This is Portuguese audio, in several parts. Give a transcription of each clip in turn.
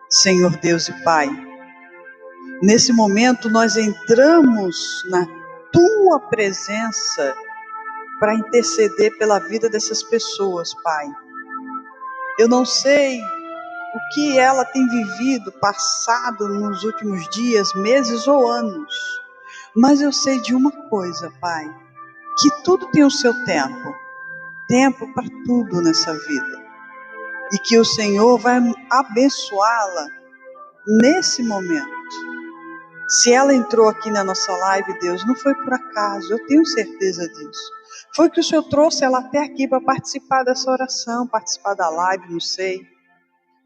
Senhor Deus e Pai, nesse momento nós entramos na Tua presença para interceder pela vida dessas pessoas, Pai. Eu não sei o que ela tem vivido, passado nos últimos dias, meses ou anos, mas eu sei de uma coisa, Pai, que tudo tem o seu tempo para tudo nessa vida, e que o Senhor vai abençoá-la nesse momento. Se ela entrou aqui na nossa live, Deus, não foi por acaso, eu tenho certeza disso. Foi que o Senhor trouxe ela até aqui para participar dessa oração, participar da live, não sei.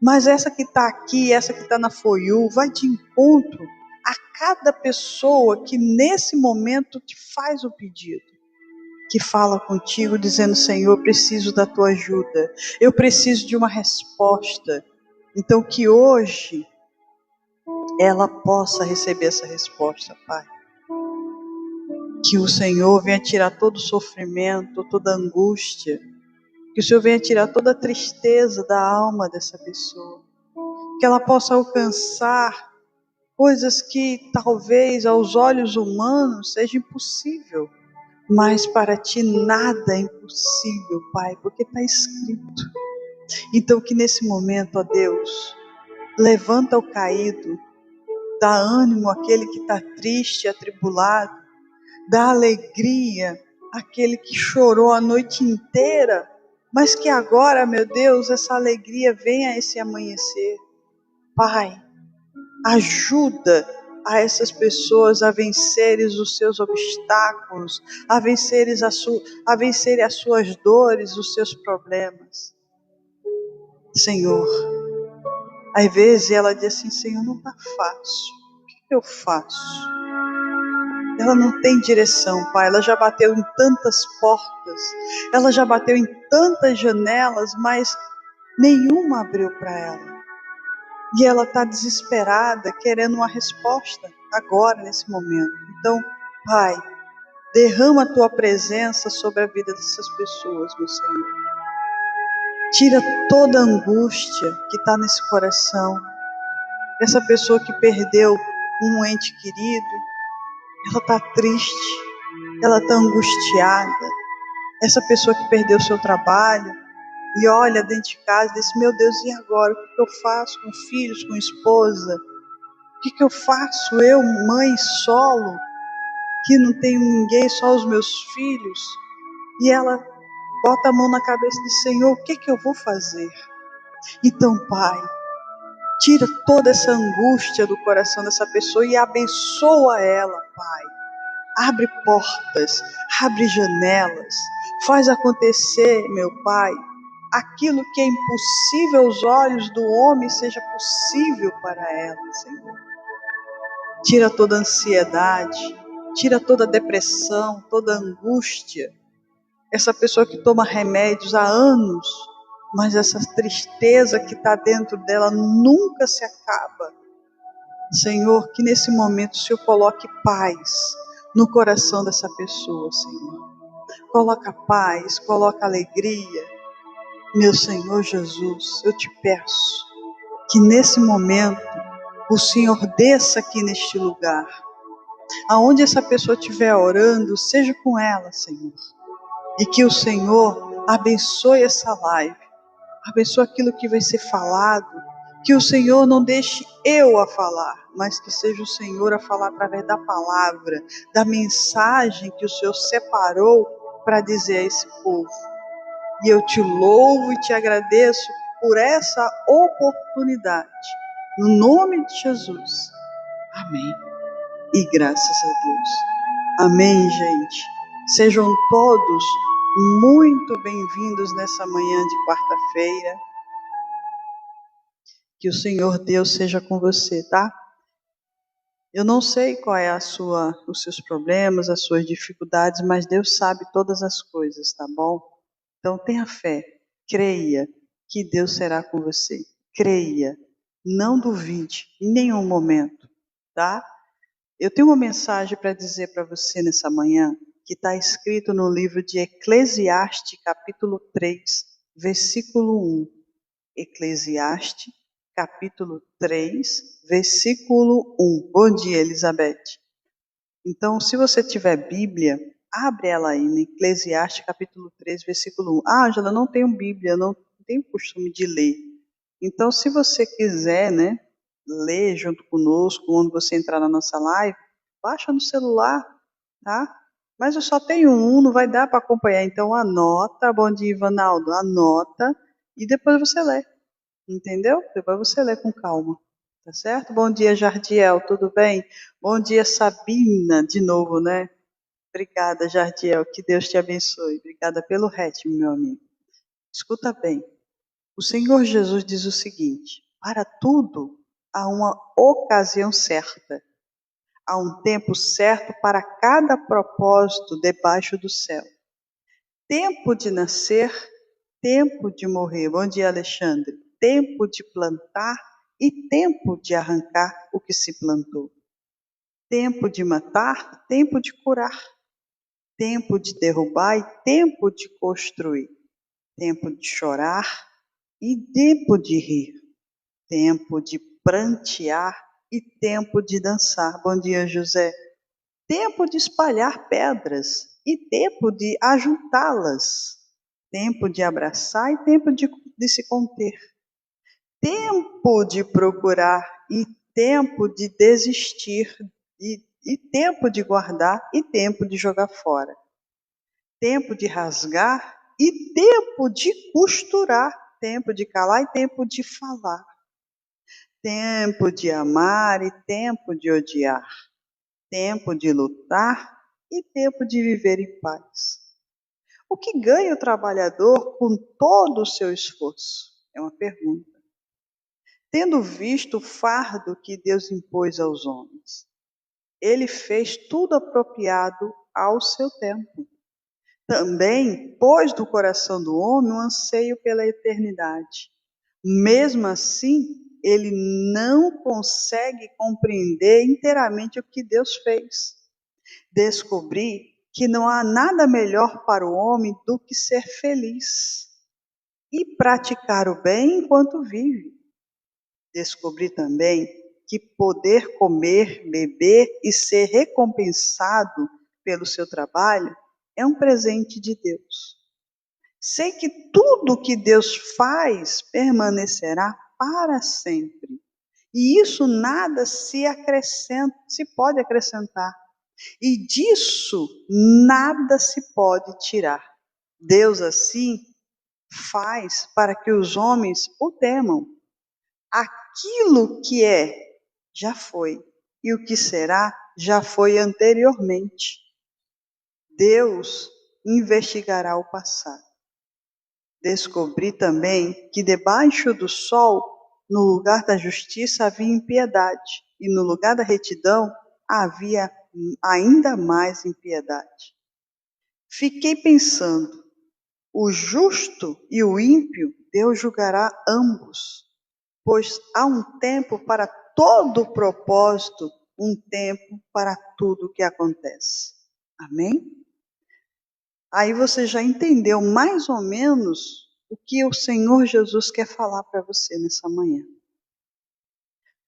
Mas essa que está aqui, essa que está na For You, vai de encontro a cada pessoa que nesse momento te faz o pedido, que fala contigo dizendo: Senhor, eu preciso da tua ajuda, eu preciso de uma resposta. Então que hoje ela possa receber essa resposta, Pai. Que o Senhor venha tirar todo o sofrimento, toda a angústia, que o Senhor venha tirar toda a tristeza da alma dessa pessoa, que ela possa alcançar coisas que talvez aos olhos humanos seja impossível, mas para ti nada é impossível, Pai, porque está escrito. Então que nesse momento, ó Deus, levanta o caído, dá ânimo àquele que está triste, atribulado, dá alegria àquele que chorou a noite inteira, mas que agora, meu Deus, essa alegria venha a esse amanhecer. Pai, ajuda a essas pessoas a vencerem os seus obstáculos, a vencerem as suas dores, os seus problemas. Senhor, às vezes ela diz assim: Senhor, não está fácil, o que eu faço? Ela não tem direção, Pai, ela já bateu em tantas portas, ela já bateu em tantas janelas, mas nenhuma abriu para ela. E ela está desesperada, querendo uma resposta agora, nesse momento. Então, Pai, derrama a Tua presença sobre a vida dessas pessoas, meu Senhor. Tira toda a angústia que está nesse coração. Essa pessoa que perdeu um ente querido, ela está triste, ela está angustiada. Essa pessoa que perdeu seu trabalho e olha dentro de casa e diz: meu Deus, e agora? O que eu faço com filhos, com esposa? O que eu faço? Eu, mãe solo, que não tenho ninguém, só os meus filhos. E ela bota a mão na cabeça e diz: Senhor, o que eu vou fazer? Então, Pai, tira toda essa angústia do coração dessa pessoa e abençoa ela, Pai. Abre portas, abre janelas, faz acontecer, meu Pai, aquilo que é impossível aos olhos do homem seja possível para ela, Senhor. Tira toda a ansiedade, tira toda a depressão, toda a angústia. Essa pessoa que toma remédios há anos, mas essa tristeza que está dentro dela nunca se acaba. Senhor, que nesse momento o Senhor coloque paz no coração dessa pessoa, Senhor. Coloca paz, coloca alegria. Meu Senhor Jesus, eu te peço que nesse momento o Senhor desça aqui neste lugar. Aonde essa pessoa estiver orando, seja com ela, Senhor. E que o Senhor abençoe essa live, abençoe aquilo que vai ser falado, que o Senhor não deixe eu a falar, mas que seja o Senhor a falar através da palavra, da mensagem que o Senhor separou para dizer a esse povo. E eu te louvo e te agradeço por essa oportunidade, no nome de Jesus. Amém. E graças a Deus. Amém, gente. Sejam todos muito bem-vindos nessa manhã de quarta-feira. Que o Senhor Deus seja com você, tá? Eu não sei qual é os seus problemas, as suas dificuldades, mas Deus sabe todas as coisas, tá bom? Então tenha fé, creia que Deus será com você. Creia, não duvide em nenhum momento, tá? Eu tenho uma mensagem para dizer para você nessa manhã, que está escrito no livro de Eclesiastes, capítulo 3, versículo 1. Eclesiastes, capítulo 3, versículo 1. Bom dia, Elizabeth. Então, se você tiver Bíblia, abre ela aí, no Eclesiastes, capítulo 3, versículo 1. Ah, Ângela, não tenho Bíblia, não tenho costume de ler. Então, se você quiser, né, ler junto conosco, quando você entrar na nossa live, baixa no celular, tá? Mas eu só tenho um, não vai dar para acompanhar. Então, anota. Bom dia, Ivanaldo. Anota e depois você lê. Entendeu? Depois você lê com calma. Tá certo? Bom dia, Jardiel, tudo bem? Bom dia, Sabina, de novo, né? Obrigada, Jardiel, que Deus te abençoe. Obrigada pelo ritmo, meu amigo. Escuta bem, o Senhor Jesus diz o seguinte: para tudo há uma ocasião certa, há um tempo certo para cada propósito debaixo do céu. Tempo de nascer, tempo de morrer. Bom dia, Alexandre. Tempo de plantar e tempo de arrancar o que se plantou. Tempo de matar, tempo de curar. Tempo de derrubar e tempo de construir. Tempo de chorar e tempo de rir. Tempo de prantear e tempo de dançar. Bom dia, José. Tempo de espalhar pedras e tempo de ajuntá-las. Tempo de abraçar e tempo de se conter. Tempo de procurar e tempo de desistir. E tempo de guardar e tempo de jogar fora. Tempo de rasgar e tempo de costurar. Tempo de calar e tempo de falar. Tempo de amar e tempo de odiar. Tempo de lutar e tempo de viver em paz. O que ganha o trabalhador com todo o seu esforço? É uma pergunta. Tendo visto o fardo que Deus impôs aos homens, ele fez tudo apropriado ao seu tempo. Também pôs no coração do homem um anseio pela eternidade. Mesmo assim, ele não consegue compreender inteiramente o que Deus fez. Descobri que não há nada melhor para o homem do que ser feliz e praticar o bem enquanto vive. Descobri também que poder comer, beber e ser recompensado pelo seu trabalho é um presente de Deus. Sei que tudo que Deus faz permanecerá para sempre. E isso nada se pode acrescentar. E disso nada se pode tirar. Deus assim faz para que os homens o temam. Aquilo que é, já foi. E o que será, já foi anteriormente. Deus investigará o passado. Descobri também que debaixo do sol, no lugar da justiça havia impiedade, e no lugar da retidão havia ainda mais impiedade. Fiquei pensando, o justo e o ímpio, Deus julgará ambos, pois há um tempo para todo propósito, um tempo para tudo que acontece. Amém? Aí você já entendeu mais ou menos o que o Senhor Jesus quer falar para você nessa manhã.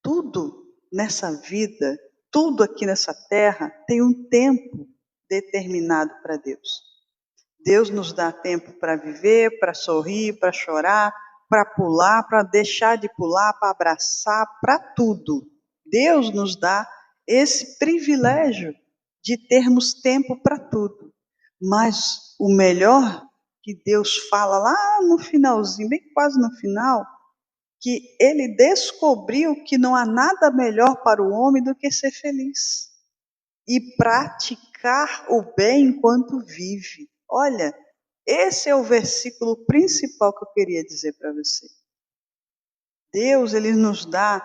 Tudo nessa vida, tudo aqui nessa terra tem um tempo determinado para Deus. Deus nos dá tempo para viver, para sorrir, para chorar, para pular, para deixar de pular, para abraçar, para tudo. Deus nos dá esse privilégio de termos tempo para tudo. Mas o melhor que Deus fala lá no finalzinho, bem quase no final, que ele descobriu que não há nada melhor para o homem do que ser feliz e praticar o bem enquanto vive. Olha, esse é o versículo principal que eu queria dizer para você. Deus, ele nos dá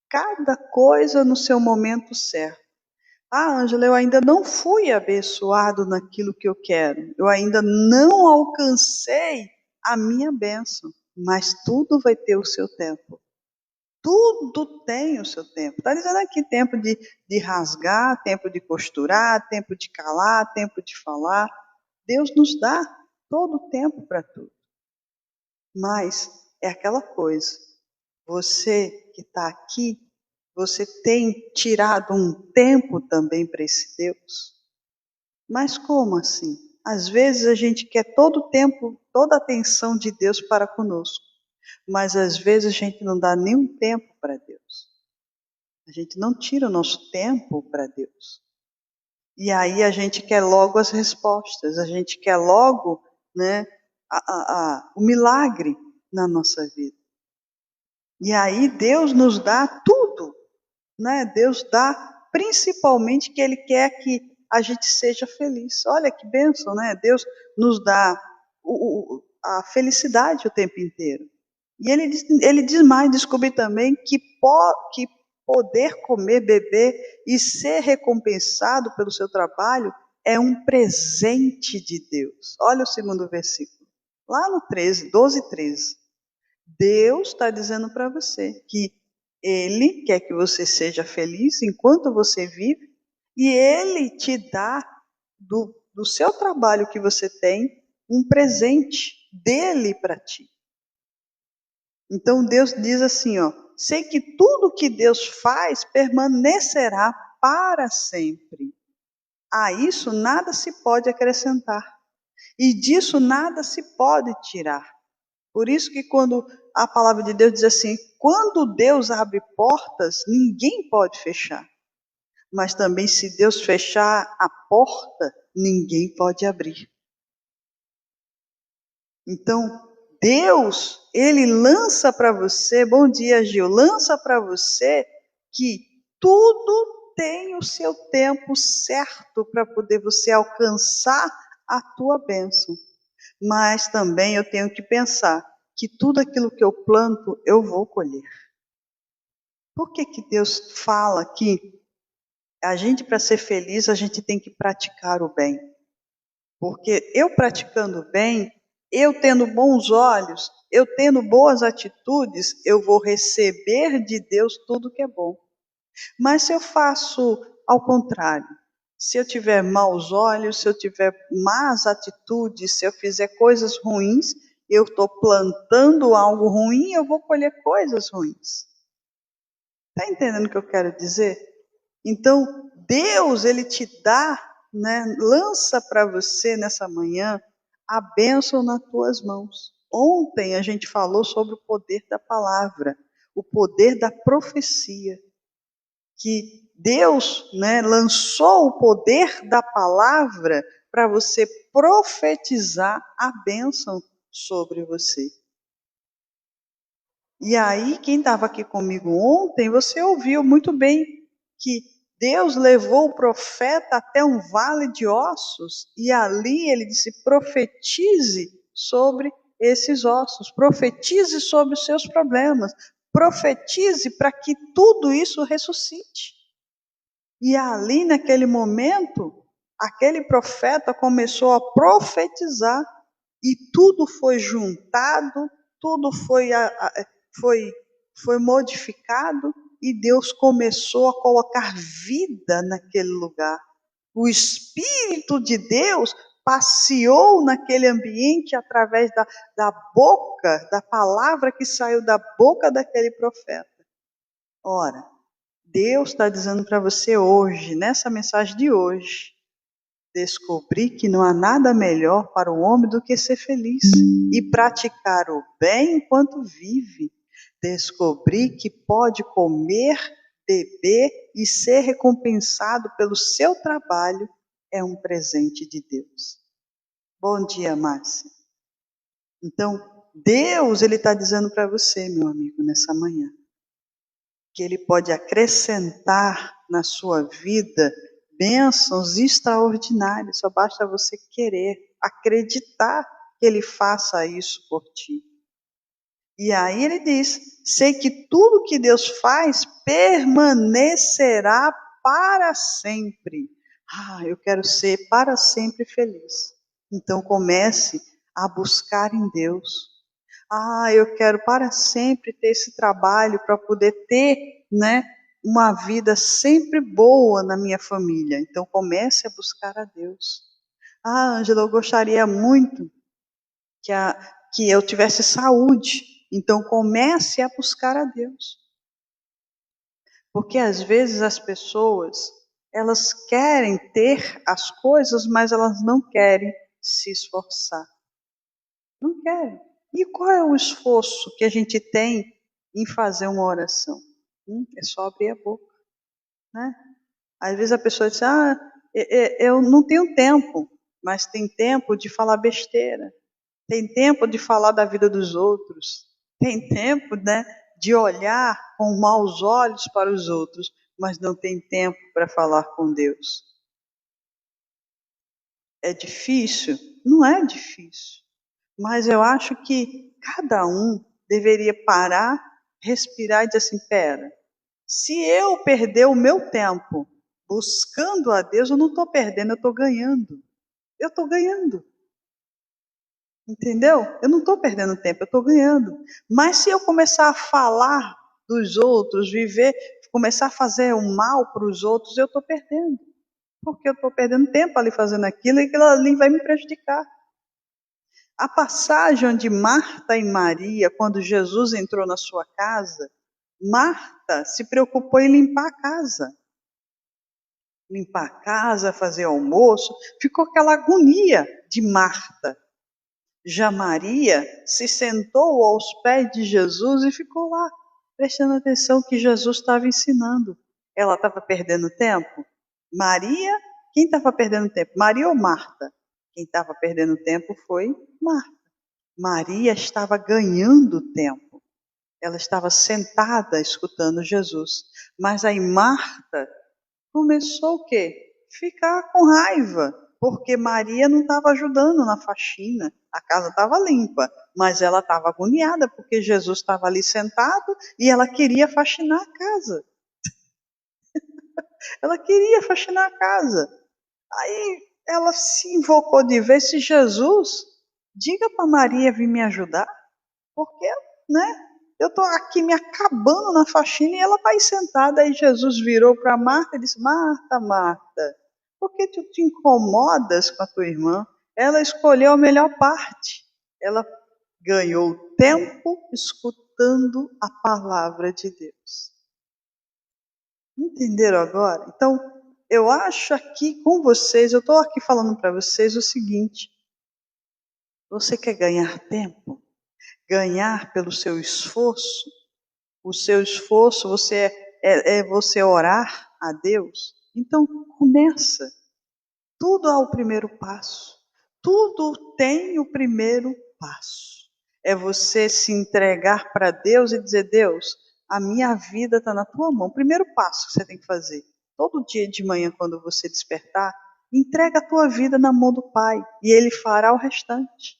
cada coisa no seu momento certo. Ah, Ângela, eu ainda não fui abençoado naquilo que eu quero. Eu ainda não alcancei a minha bênção. Mas tudo vai ter o seu tempo. Tudo tem o seu tempo. Está dizendo aqui tempo de rasgar, tempo de costurar, tempo de calar, tempo de falar. Deus nos dá todo o tempo para tudo. Mas é aquela coisa. Você que está aqui, você tem tirado um tempo também para esse Deus? Mas como assim? Às vezes a gente quer todo o tempo, toda a atenção de Deus para conosco, mas às vezes a gente não dá nenhum tempo para Deus. A gente não tira o nosso tempo para Deus. E aí a gente quer logo as respostas, a gente quer logo, né, o milagre na nossa vida. E aí Deus nos dá tudo, né? Deus dá principalmente que Ele quer que a gente seja feliz. Olha que bênção, né? Deus nos dá a felicidade o tempo inteiro. E ele diz mais, descobri também que poder comer, beber e ser recompensado pelo seu trabalho é um presente de Deus. Olha o segundo versículo, lá no 13, 12, 13. Deus está dizendo para você que Ele quer que você seja feliz enquanto você vive e Ele te dá do seu trabalho que você tem um presente dele para ti. Então Deus diz assim, ó, sei que tudo que Deus faz permanecerá para sempre. A isso nada se pode acrescentar e disso nada se pode tirar. Por isso que quando a palavra de Deus diz assim, quando Deus abre portas, ninguém pode fechar. Mas também se Deus fechar a porta, ninguém pode abrir. Então, Deus, Ele lança para você, bom dia Gil, lança para você que tudo tem o seu tempo certo para poder você alcançar a tua bênção. Mas também eu tenho que pensar que tudo aquilo que eu planto, eu vou colher. Por que Deus fala que a gente, para ser feliz, a gente tem que praticar o bem? Porque eu praticando o bem, eu tendo bons olhos, eu tendo boas atitudes, eu vou receber de Deus tudo que é bom. Mas se eu faço ao contrário, se eu tiver maus olhos, se eu tiver más atitudes, se eu fizer coisas ruins, eu estou plantando algo ruim, eu vou colher coisas ruins. Está entendendo o que eu quero dizer? Então, Deus, Ele te dá, né, lança para você nessa manhã a bênção nas tuas mãos. Ontem a gente falou sobre o poder da palavra, o poder da profecia. Que Deus, né, lançou o poder da palavra para você profetizar a bênção sobre você. E aí, quem estava aqui comigo ontem, você ouviu muito bem que Deus levou o profeta até um vale de ossos e ali ele disse: profetize sobre esses ossos, profetize sobre os seus problemas, profetize para que tudo isso ressuscite. E ali, naquele momento, aquele profeta começou a profetizar e tudo foi juntado, tudo foi modificado e Deus começou a colocar vida naquele lugar. O Espírito de Deus passeou naquele ambiente através da boca, da palavra que saiu da boca daquele profeta. Ora, Deus está dizendo para você hoje, nessa mensagem de hoje, descobrir que não há nada melhor para o homem do que ser feliz e praticar o bem enquanto vive. Descobrir que pode comer, beber e ser recompensado pelo seu trabalho é um presente de Deus. Bom dia, Márcia. Então, Deus, Ele está dizendo para você, meu amigo, nessa manhã, que Ele pode acrescentar na sua vida bênçãos extraordinárias. Só basta você querer, acreditar que Ele faça isso por ti. E aí ele diz, sei que tudo que Deus faz permanecerá para sempre. Eu quero ser para sempre feliz. Então comece a buscar em Deus. Eu quero para sempre ter esse trabalho para poder ter, né, uma vida sempre boa na minha família. Então comece a buscar a Deus. Ângela, eu gostaria muito que eu tivesse saúde. Então comece a buscar a Deus. Porque às vezes as pessoas, elas querem ter as coisas, mas elas não querem se esforçar. Não querem. E qual é o esforço que a gente tem em fazer uma oração? É só abrir a boca, né? Às vezes a pessoa diz, eu não tenho tempo, mas tem tempo de falar besteira. Tem tempo de falar da vida dos outros. Tem tempo, né, de olhar com maus olhos para os outros, mas não tem tempo para falar com Deus. É difícil? Não é difícil. Mas eu acho que cada um deveria parar, respirar e dizer assim, pera, se eu perder o meu tempo buscando a Deus, eu não estou perdendo, eu estou ganhando. Eu estou ganhando. Entendeu? Eu não estou perdendo tempo, eu estou ganhando. Mas se eu começar a falar dos outros, começar a fazer o mal para os outros, eu estou perdendo. Porque eu estou perdendo tempo ali fazendo aquilo e aquilo ali vai me prejudicar. A passagem de Marta e Maria, quando Jesus entrou na sua casa, Marta se preocupou em limpar a casa. Limpar a casa, fazer almoço, ficou aquela agonia de Marta. Já Maria se sentou aos pés de Jesus e ficou lá, prestando atenção que Jesus estava ensinando. Ela estava perdendo tempo? Maria, quem estava perdendo tempo? Maria ou Marta? Quem estava perdendo tempo foi Marta. Maria estava ganhando tempo. Ela estava sentada escutando Jesus. Mas aí Marta começou o quê? Ficar com raiva, porque Maria não estava ajudando na faxina. A casa estava limpa, mas ela estava agoniada, porque Jesus estava ali sentado e ela queria faxinar a casa. Ela queria faxinar a casa. Aí ela se invocou de vez, se Jesus, diga para Maria vir me ajudar, porque, né? Eu estou aqui me acabando na faxina e ela está aí sentada. Aí Jesus virou para Marta e disse, Marta, Marta, por que tu te incomodas com a tua irmã? Ela escolheu a melhor parte. Ela ganhou tempo escutando a palavra de Deus. Entenderam agora? Então, eu acho aqui com vocês, eu estou aqui falando para vocês o seguinte: você quer ganhar tempo? Ganhar pelo seu esforço? O seu esforço é você orar a Deus? Então, começa. Tudo há o primeiro passo. Tudo tem o primeiro passo. É você se entregar para Deus e dizer, Deus, a minha vida está na tua mão. O primeiro passo que você tem que fazer. Todo dia de manhã, quando você despertar, entrega a tua vida na mão do Pai. E Ele fará o restante.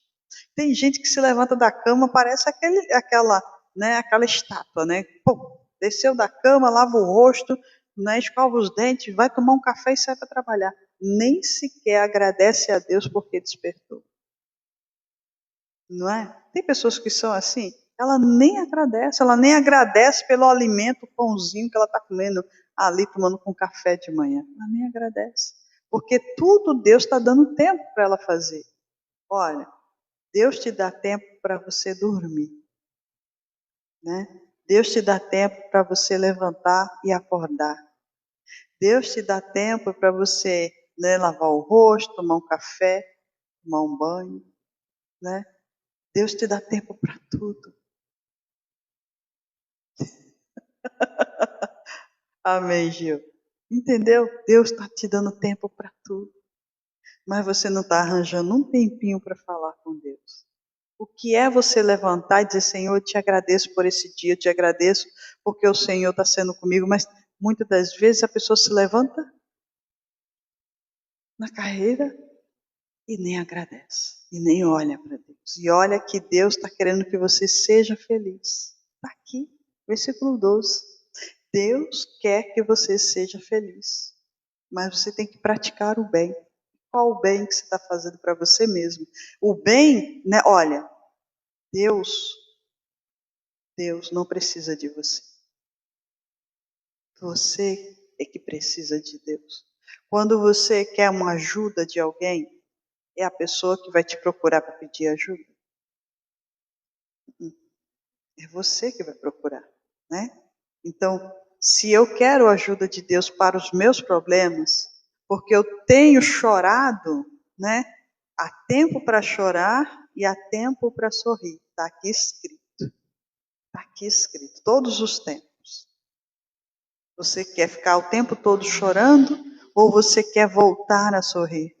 Tem gente que se levanta da cama, parece aquela estátua, né? Pô, desceu da cama, lava o rosto, né? Escova os dentes, vai tomar um café e sai para trabalhar. Nem sequer agradece a Deus porque despertou. Não é? Tem pessoas que são assim, ela nem agradece pelo alimento, o pãozinho que ela está comendo ali, tomando com café de manhã. Ela nem agradece. Porque tudo Deus está dando tempo para ela fazer. Olha, Deus te dá tempo para você dormir, né? Deus te dá tempo para você levantar e acordar. Deus te dá tempo para você, né, lavar o rosto, tomar um café, tomar um banho, né? Deus te dá tempo para tudo. Amém, Gil. Entendeu? Deus está te dando tempo para tudo. Mas você não está arranjando um tempinho para falar com Deus. O que é você levantar e dizer, Senhor, eu te agradeço por esse dia, eu te agradeço porque o Senhor está sendo comigo, mas muitas das vezes a pessoa se levanta na carreira e nem agradece, e nem olha para Deus. E olha que Deus está querendo que você seja feliz. Está aqui, versículo 12. Deus quer que você seja feliz, mas você tem que praticar o bem. Qual o bem que você está fazendo para você mesmo? O bem, né? Olha, Deus não precisa de você. Você é que precisa de Deus. Quando você quer uma ajuda de alguém, é a pessoa que vai te procurar para pedir ajuda. É você que vai procurar, né? Então, se eu quero a ajuda de Deus para os meus problemas, porque eu tenho chorado, né? Há tempo para chorar e há tempo para sorrir. Está aqui escrito. Está aqui escrito. Todos os tempos. Você quer ficar o tempo todo chorando ou você quer voltar a sorrir?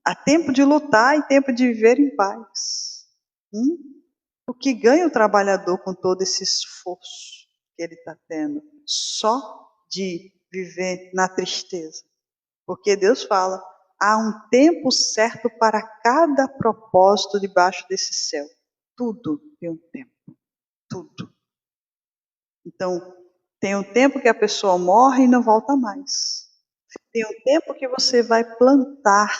Há tempo de lutar e tempo de viver em paz. O que ganha o trabalhador com todo esse esforço que ele está tendo? Só de viver na tristeza. Porque Deus fala, há um tempo certo para cada propósito debaixo desse céu. Tudo tem um tempo. Tudo. Então, tem um tempo que a pessoa morre e não volta mais. Tem um tempo que você vai plantar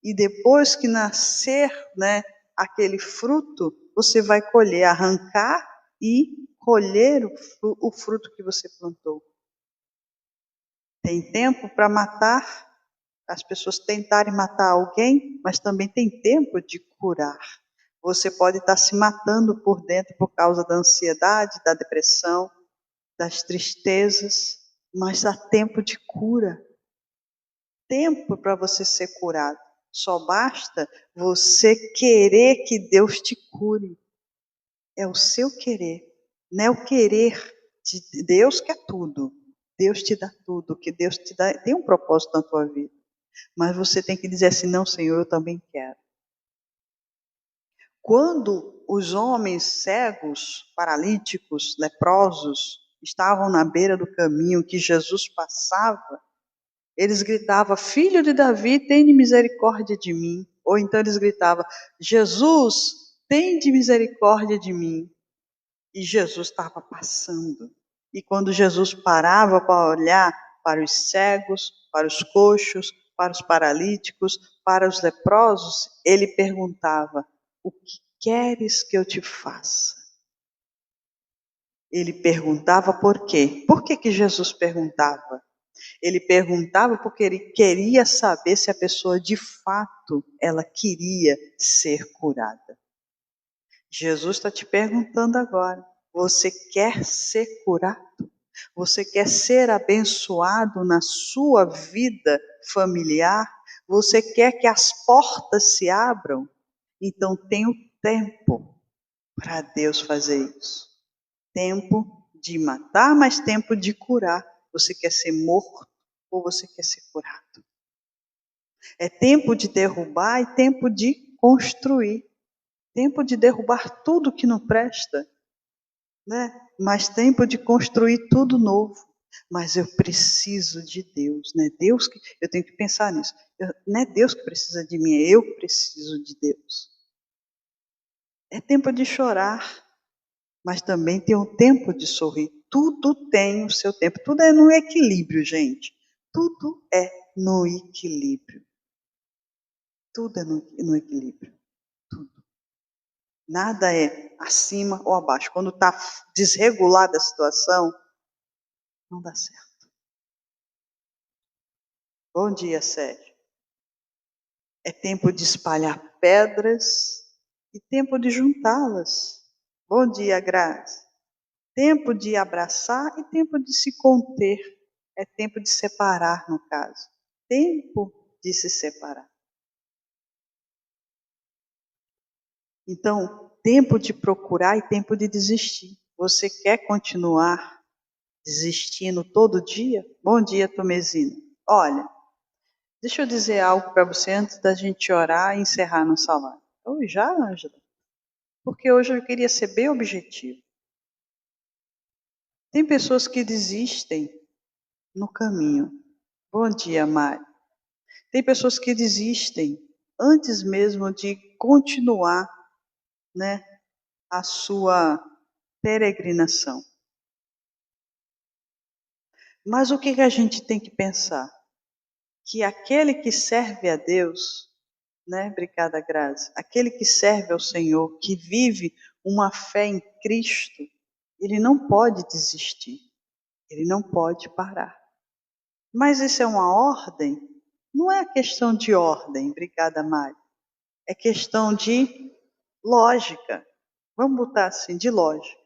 e depois que nascer, né, aquele fruto, você vai colher, arrancar e colher o fruto que você plantou. Tem tempo para matar, as pessoas tentarem matar alguém, mas também tem tempo de curar. Você pode estar se matando por dentro por causa da ansiedade, da depressão, das tristezas, mas há tempo de cura. Tempo para você ser curado. Só basta você querer que Deus te cure. É o seu querer, não é o querer de Deus que é tudo. Deus te dá tudo, que Deus te dá, tem um propósito na tua vida. Mas você tem que dizer assim, não, Senhor, eu também quero. Quando os homens cegos, paralíticos, leprosos, estavam na beira do caminho que Jesus passava, eles gritavam, filho de Davi, tem misericórdia de mim. Ou então eles gritavam, Jesus, tem misericórdia de mim. E Jesus estava passando. E quando Jesus parava para olhar para os cegos, para os coxos, para os paralíticos, para os leprosos, ele perguntava, o que queres que eu te faça? Ele perguntava por quê? Por que Jesus perguntava? Ele perguntava porque ele queria saber se a pessoa de fato ela queria ser curada. Jesus está te perguntando agora, você quer ser curado? Você quer ser abençoado na sua vida familiar? Você quer que as portas se abram? Então tem o tempo para Deus fazer isso. Tempo de matar, mas tempo de curar. Você quer ser morto ou você quer ser curado? É tempo de derrubar e tempo de construir. Tempo de derrubar tudo que não presta, né? Mas tempo de construir tudo novo. Mas eu preciso de Deus, né? Deus que eu tenho que pensar nisso. Não é Deus que precisa de mim, é eu que preciso de Deus. É tempo de chorar, mas também tem um tempo de sorrir. Tudo tem o seu tempo. Tudo é no equilíbrio, gente. Tudo é no equilíbrio. Tudo é no equilíbrio. Tudo. Nada é acima ou abaixo. Quando está desregulada a situação, não dá certo. Bom dia, Sérgio. É tempo de espalhar pedras e tempo de juntá-las. Bom dia, Graça. Tempo de abraçar e tempo de se conter. É tempo de separar, no caso. Tempo de se separar. Então, tempo de procurar e tempo de desistir. Você quer continuar desistindo todo dia? Bom dia, Tomezina. Olha, deixa eu dizer algo para você antes da gente orar e encerrar nossa live. Oi, já, Ângela? Porque hoje eu queria ser bem objetivo. Tem pessoas que desistem no caminho. Bom dia, Mari. Tem pessoas que desistem antes mesmo de continuar, né, a sua peregrinação. Mas o que a gente tem que pensar? Que aquele que serve a Deus, né, obrigada, Grazi, aquele que serve ao Senhor, que vive uma fé em Cristo, ele não pode desistir, ele não pode parar. Mas isso é uma ordem? Não é questão de ordem, obrigada, Mari. É questão de lógica. Vamos botar assim, de lógica.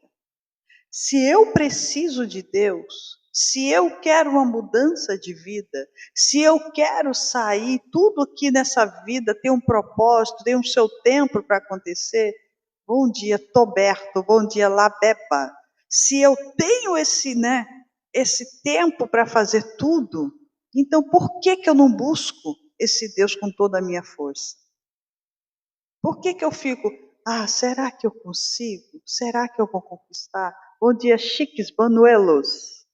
Se eu preciso de Deus, se eu quero uma mudança de vida, se eu quero sair, tudo aqui nessa vida tem um propósito, tem um seu tempo para acontecer. Bom dia, Toberto, bom dia, Labeba. Se eu tenho esse tempo para fazer tudo, então por que eu não busco esse Deus com toda a minha força? Por que eu fico, será que eu consigo? Será que eu vou conquistar? Bom dia, chiques, banuelos.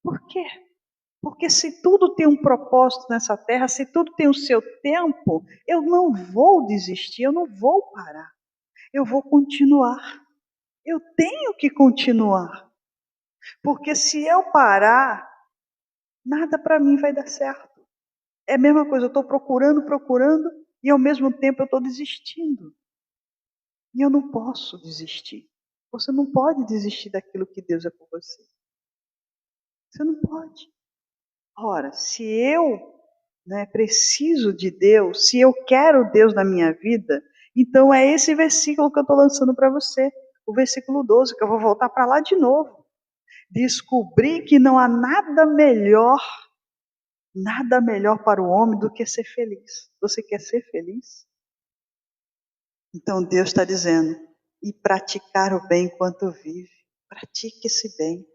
Por quê? Porque se tudo tem um propósito nessa terra, se tudo tem o seu tempo, eu não vou desistir, eu não vou parar. Eu vou continuar. Eu tenho que continuar. Porque se eu parar, nada para mim vai dar certo. É a mesma coisa, eu estou procurando, e ao mesmo tempo eu estou desistindo. E eu não posso desistir. Você não pode desistir daquilo que Deus é por você. Você não pode. Ora, se eu preciso de Deus, se eu quero Deus na minha vida, então é esse versículo que eu estou lançando para você. O versículo 12, que eu vou voltar para lá de novo. Descobri que não há nada melhor para o homem do que ser feliz. Você quer ser feliz? Então Deus está dizendo, e praticar o bem enquanto vive. Pratique esse bem,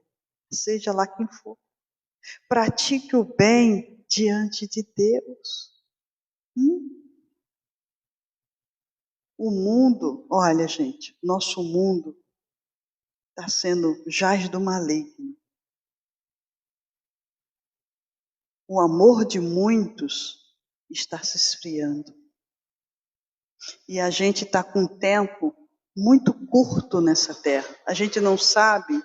seja lá quem for. Pratique o bem diante de Deus. O mundo, olha gente, nosso mundo está sendo jaz do maligno. O amor de muitos está se esfriando. E a gente está com um tempo muito curto nessa terra. A gente não sabe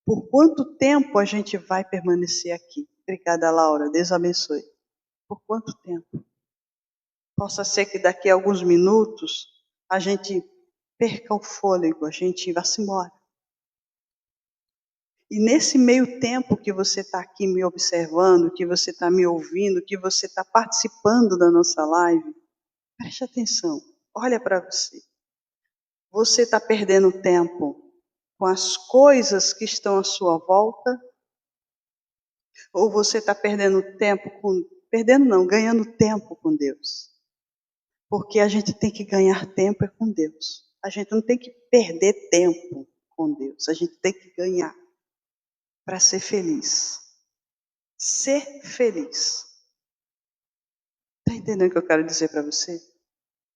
por quanto tempo a gente vai permanecer aqui. Obrigada, Laura. Deus abençoe. Por quanto tempo? Possa ser que daqui a alguns minutos a gente perca o fôlego, a gente vá-se embora. E nesse meio tempo que você está aqui me observando, que você está me ouvindo, que você está participando da nossa live, preste atenção, olha para você. Você está perdendo tempo com as coisas que estão à sua volta? Ou você está perdendo tempo ganhando tempo com Deus? Porque a gente tem que ganhar tempo com Deus. A gente não tem que perder tempo com Deus. A gente tem que ganhar para ser feliz. Ser feliz. Está entendendo o que eu quero dizer para você?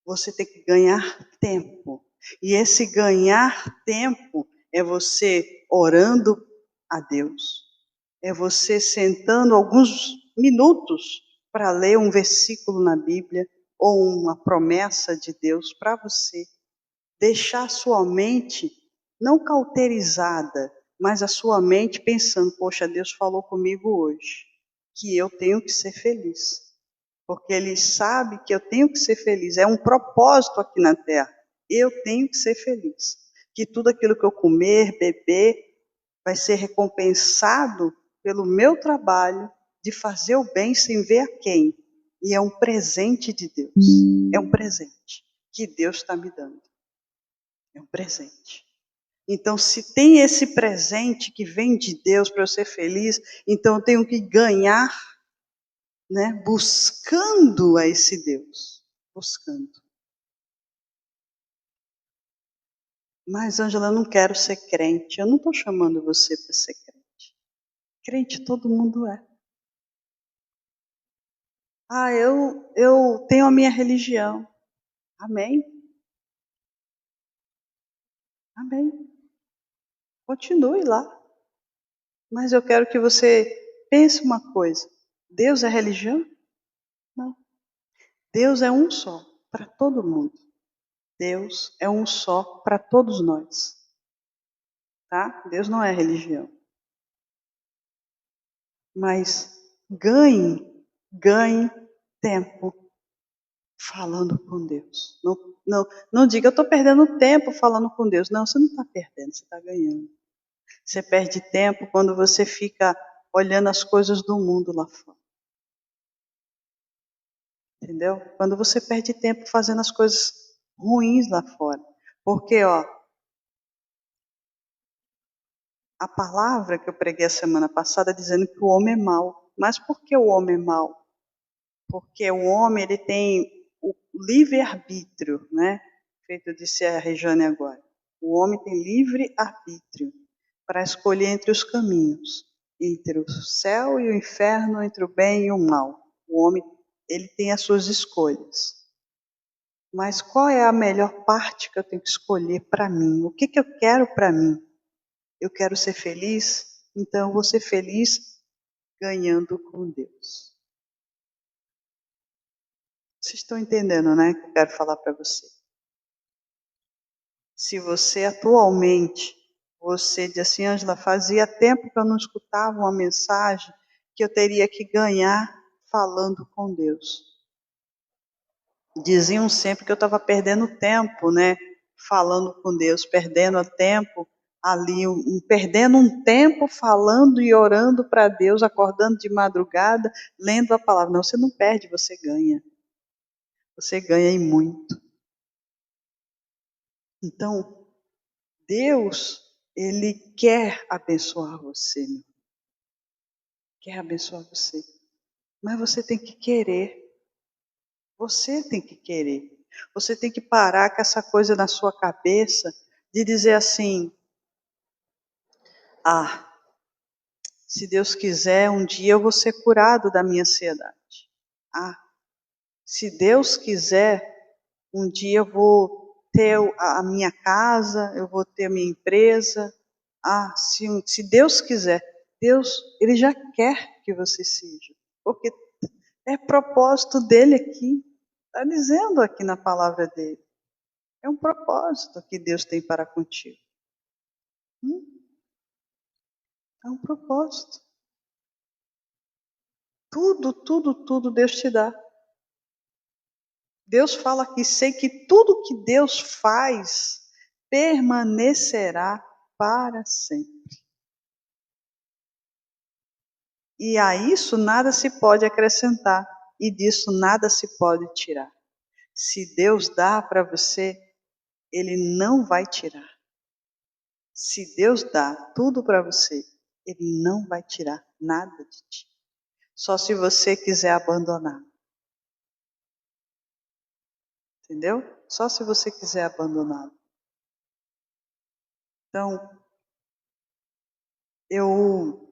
Você tem que ganhar tempo. E esse ganhar tempo é você orando a Deus. É você sentando alguns minutos para ler um versículo na Bíblia ou uma promessa de Deus para você. Deixar sua mente não cauterizada, mas a sua mente pensando, poxa, Deus falou comigo hoje que eu tenho que ser feliz. Porque Ele sabe que eu tenho que ser feliz. É um propósito aqui na Terra. Eu tenho que ser feliz. Que tudo aquilo que eu comer, beber, vai ser recompensado pelo meu trabalho de fazer o bem sem ver a quem. E é um presente de Deus. É um presente que Deus está me dando. É um presente. Então, se tem esse presente que vem de Deus para eu ser feliz, então eu tenho que ganhar, buscando a esse Deus. Buscando. Mas, Ângela, eu não quero ser crente. Eu não estou chamando você para ser crente. Crente todo mundo é. Eu tenho a minha religião. Amém? Amém. Continue lá. Mas eu quero que você pense uma coisa. Deus é religião? Não. Deus é um só, para todo mundo. Deus é um só para todos nós. Tá? Deus não é religião. Mas ganhe tempo falando com Deus. Não diga, eu estou perdendo tempo falando com Deus. Não, você não está perdendo, você está ganhando. Você perde tempo quando você fica olhando as coisas do mundo lá fora. Entendeu? Quando você perde tempo fazendo as coisas ruins lá fora. Porque, a palavra que eu preguei a semana passada dizendo que o homem é mau. Mas por que o homem é mau? Porque o homem ele tem o livre-arbítrio, né? Feito disse a Regiane agora. O homem tem livre-arbítrio para escolher entre os caminhos, entre o céu e o inferno, entre o bem e o mal. O homem ele tem as suas escolhas. Mas qual é a melhor parte que eu tenho que escolher para mim? O que, que eu quero para mim? Eu quero ser feliz, então eu vou ser feliz ganhando com Deus. Vocês estão entendendo, né? Que eu quero falar para você. Se você atualmente, você diz assim, Ângela, fazia tempo que eu não escutava uma mensagem que eu teria que ganhar falando com Deus. Diziam sempre que eu estava perdendo tempo, né? Falando com Deus, perdendo tempo ali, perdendo um tempo falando e orando para Deus, acordando de madrugada, lendo a palavra. Não, você não perde, você ganha. Você ganha e muito. Então, Deus, Ele quer abençoar você, meu. Quer abençoar você. Mas você tem que querer. Você tem que querer. Você tem que parar com essa coisa na sua cabeça de dizer assim, ah, se Deus quiser, um dia eu vou ser curado da minha ansiedade. Ah, se Deus quiser, um dia eu vou ter a minha casa, eu vou ter a minha empresa. Ah, se Deus quiser, Deus, Ele já quer que você seja. Porque é propósito dele aqui. Está dizendo aqui na palavra dele. É um propósito que Deus tem para contigo. É um propósito. Tudo Deus te dá. Deus fala aqui, sei que tudo que Deus faz permanecerá para sempre. E a isso nada se pode acrescentar, e disso nada se pode tirar. Se Deus dá para você, Ele não vai tirar. Se Deus dá tudo para você, Ele não vai tirar nada de ti. Só se você quiser abandonar. Entendeu? Só se você quiser abandonar. Então, eu,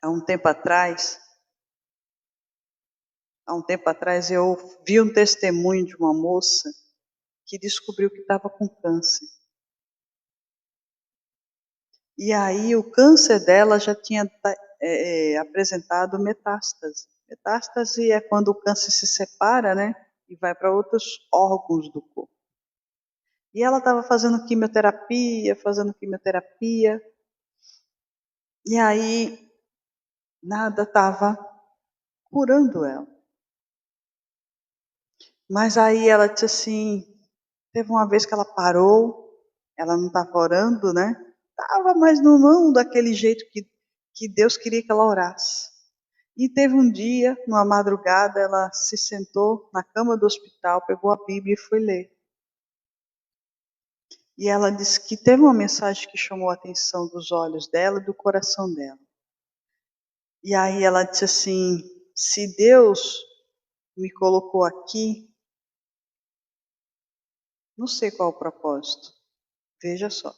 há um tempo atrás, eu vi um testemunho de uma moça que descobriu que estava com câncer. E aí o câncer dela já tinha apresentado metástase. Metástase é quando o câncer se separa, né? E vai para outros órgãos do corpo. E ela estava fazendo quimioterapia. E aí nada estava curando ela. Mas aí ela disse assim, teve uma vez que ela parou, ela não estava orando, né? Estava, mas não daquele jeito que Deus queria que ela orasse. E teve um dia, numa madrugada, ela se sentou na cama do hospital, pegou a Bíblia e foi ler. E ela disse que teve uma mensagem que chamou a atenção dos olhos dela e do coração dela. E aí ela disse assim, se Deus me colocou aqui, não sei qual é o propósito, veja só.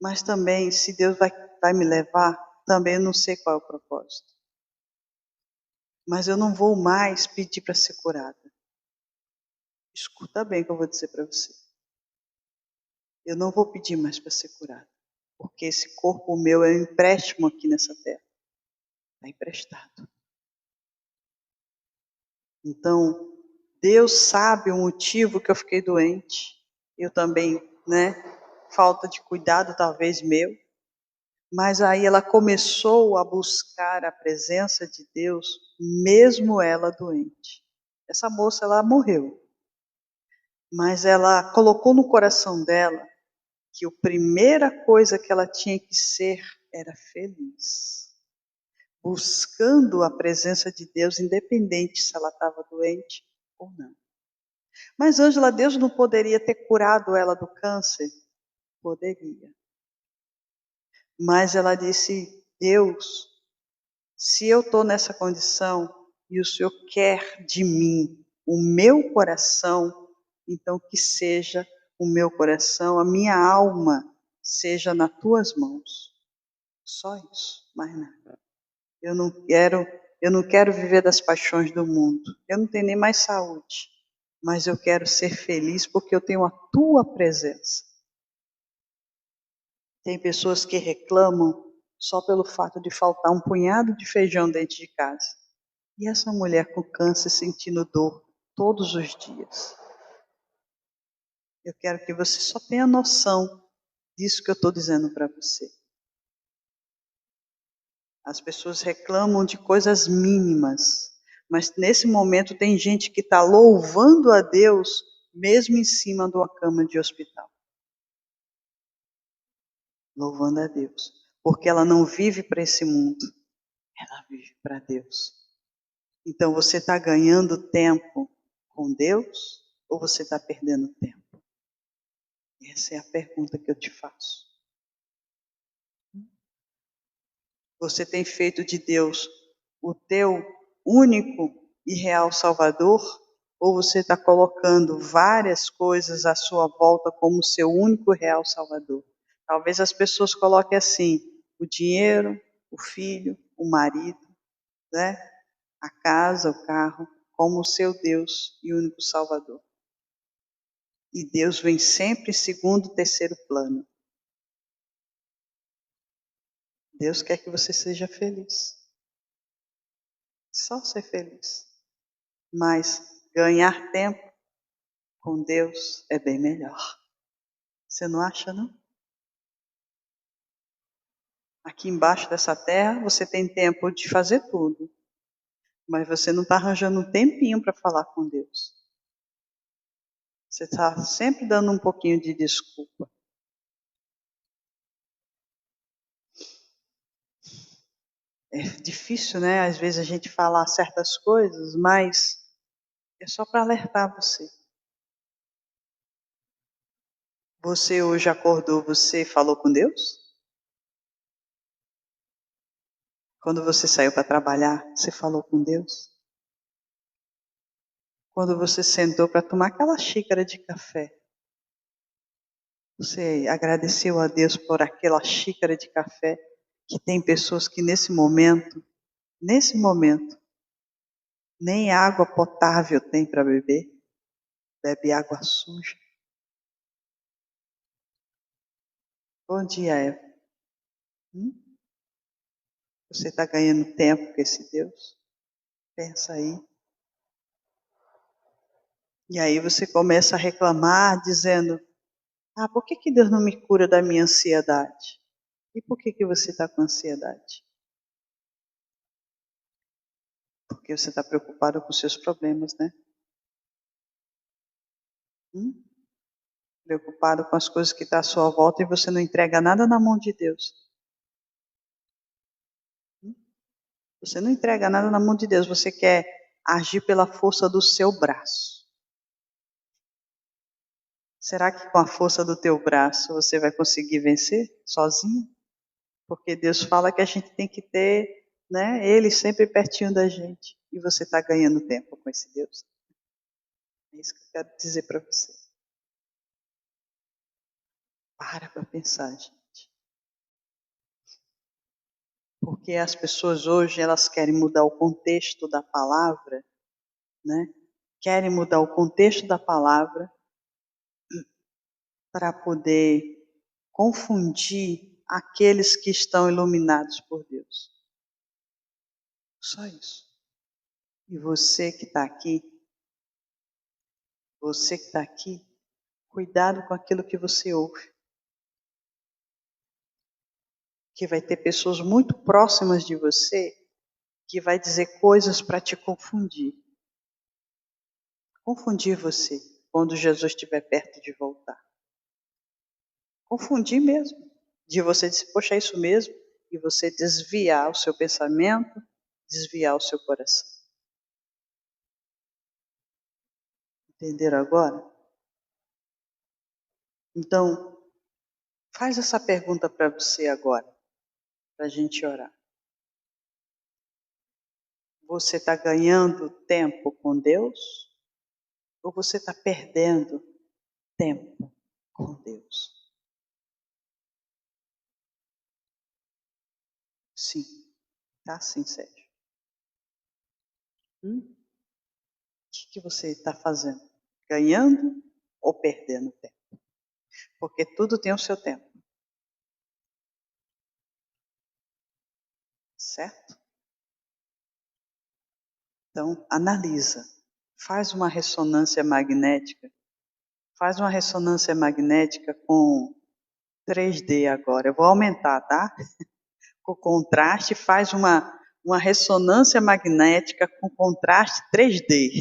Mas também, se Deus vai me levar, também eu não sei qual é o propósito. Mas eu não vou mais pedir para ser curada. Escuta bem o que eu vou dizer para você. Eu não vou pedir mais para ser curada. Porque esse corpo meu é um empréstimo aqui nessa terra. Está emprestado. Então, Deus sabe o motivo que eu fiquei doente. Eu também, né? Falta de cuidado talvez meu. Mas aí ela começou a buscar a presença de Deus, mesmo ela doente. Essa moça, ela morreu. Mas ela colocou no coração dela que a primeira coisa que ela tinha que ser era feliz. Buscando a presença de Deus, independente se ela estava doente ou não. Mas, Ângela, Deus não poderia ter curado ela do câncer? Poderia. Mas ela disse: Deus, se eu estou nessa condição e o Senhor quer de mim o meu coração, então que seja o meu coração, a minha alma seja nas tuas mãos. Só isso, mais nada. Eu não quero viver das paixões do mundo. Eu não tenho nem mais saúde, mas eu quero ser feliz porque eu tenho a tua presença. Tem pessoas que reclamam só pelo fato de faltar um punhado de feijão dentro de casa. E essa mulher com câncer sentindo dor todos os dias. Eu quero que você só tenha noção disso que eu estou dizendo para você. As pessoas reclamam de coisas mínimas, mas nesse momento tem gente que está louvando a Deus mesmo em cima de uma cama de hospital. Louvando a Deus. Porque ela não vive para esse mundo, ela vive para Deus. Então você está ganhando tempo com Deus ou você está perdendo tempo? Essa é a pergunta que eu te faço. Você tem feito de Deus o teu único e real Salvador? Ou você está colocando várias coisas à sua volta como seu único e real Salvador? Talvez as pessoas coloquem assim: o dinheiro, o filho, o marido, né? A casa, o carro, como o seu Deus e único Salvador. E Deus vem sempre em segundo, terceiro plano. Deus quer que você seja feliz. Só ser feliz. Mas ganhar tempo com Deus é bem melhor. Você não acha, não? Aqui embaixo dessa terra você tem tempo de fazer tudo. Mas você não está arranjando um tempinho para falar com Deus. Você está sempre dando um pouquinho de desculpa. É difícil, né? Às vezes a gente falar certas coisas, mas é só para alertar você. Você hoje acordou, você falou com Deus? Quando você saiu para trabalhar, você falou com Deus? Quando você sentou para tomar aquela xícara de café, você agradeceu a Deus por aquela xícara de café? Que tem pessoas que nesse momento, nem água potável tem para beber, bebe água suja. Bom dia, Eva. Você está ganhando tempo com esse Deus? Pensa aí. E aí você começa a reclamar, dizendo: ah, por que Deus não me cura da minha ansiedade? E por que você está com ansiedade? Porque você está preocupado com os seus problemas, né? Preocupado com as coisas que estão à sua volta e você não entrega nada na mão de Deus. Você não entrega nada na mão de Deus, você quer agir pela força do seu braço. Será que com a força do teu braço você vai conseguir vencer sozinho? Porque Deus fala que a gente tem que ter, né, Ele sempre pertinho da gente. E você está ganhando tempo com esse Deus. É isso que eu quero dizer para você. Para pensar, gente. Porque as pessoas hoje, elas querem mudar o contexto da palavra, né? Querem mudar o contexto da palavra para poder confundir aqueles que estão iluminados por Deus. Só isso. E você que está aqui, cuidado com aquilo que você ouve. Que vai ter pessoas muito próximas de você que vai dizer coisas para te confundir. Confundir você quando Jesus estiver perto de voltar. Confundir mesmo. De você dizer, poxa, é isso mesmo? E você desviar o seu pensamento, desviar o seu coração. Entenderam agora? Então, faz essa pergunta para você agora. para a gente orar. Você está ganhando tempo com Deus? Ou você está perdendo tempo com Deus? Sim, tá sim, Sérgio. O que você está fazendo? Ganhando ou perdendo tempo? Porque tudo tem o seu tempo. Certo? Então, analisa. Faz uma ressonância magnética. Faz uma ressonância magnética com 3D agora. Eu vou aumentar, tá? Com contraste, faz uma ressonância magnética com contraste 3D.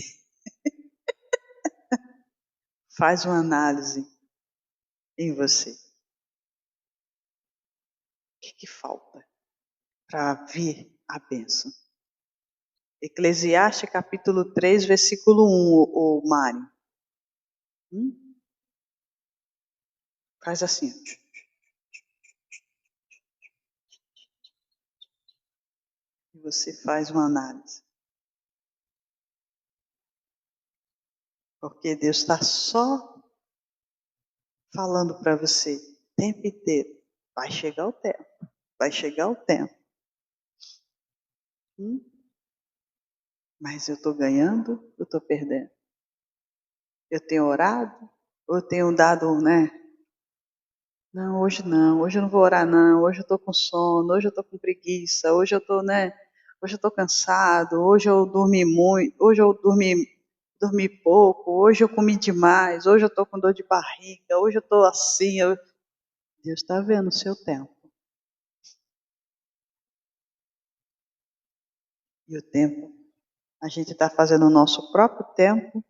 Faz uma análise em você. O que falta para vir a bênção? Eclesiastes capítulo 3, versículo 1, o Mário. Faz assim. E você faz uma análise. Porque Deus está só falando para você o tempo inteiro. Vai chegar o tempo. Vai chegar o tempo. Mas eu estou ganhando, eu estou perdendo. Eu tenho orado, ou eu tenho dado, né? Não, hoje eu não vou orar não, hoje eu estou com sono, hoje eu estou com preguiça, hoje eu estou, né? Hoje eu estou cansado, hoje eu dormi muito, hoje eu dormi pouco, hoje eu comi demais, hoje eu estou com dor de barriga, hoje eu estou assim. Deus está vendo o seu tempo. E o tempo, a gente está fazendo o nosso próprio tempo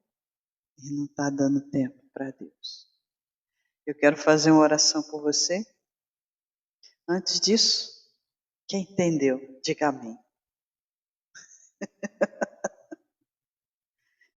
e não está dando tempo para Deus. Eu quero fazer uma oração por você. Antes disso, quem entendeu, diga amém.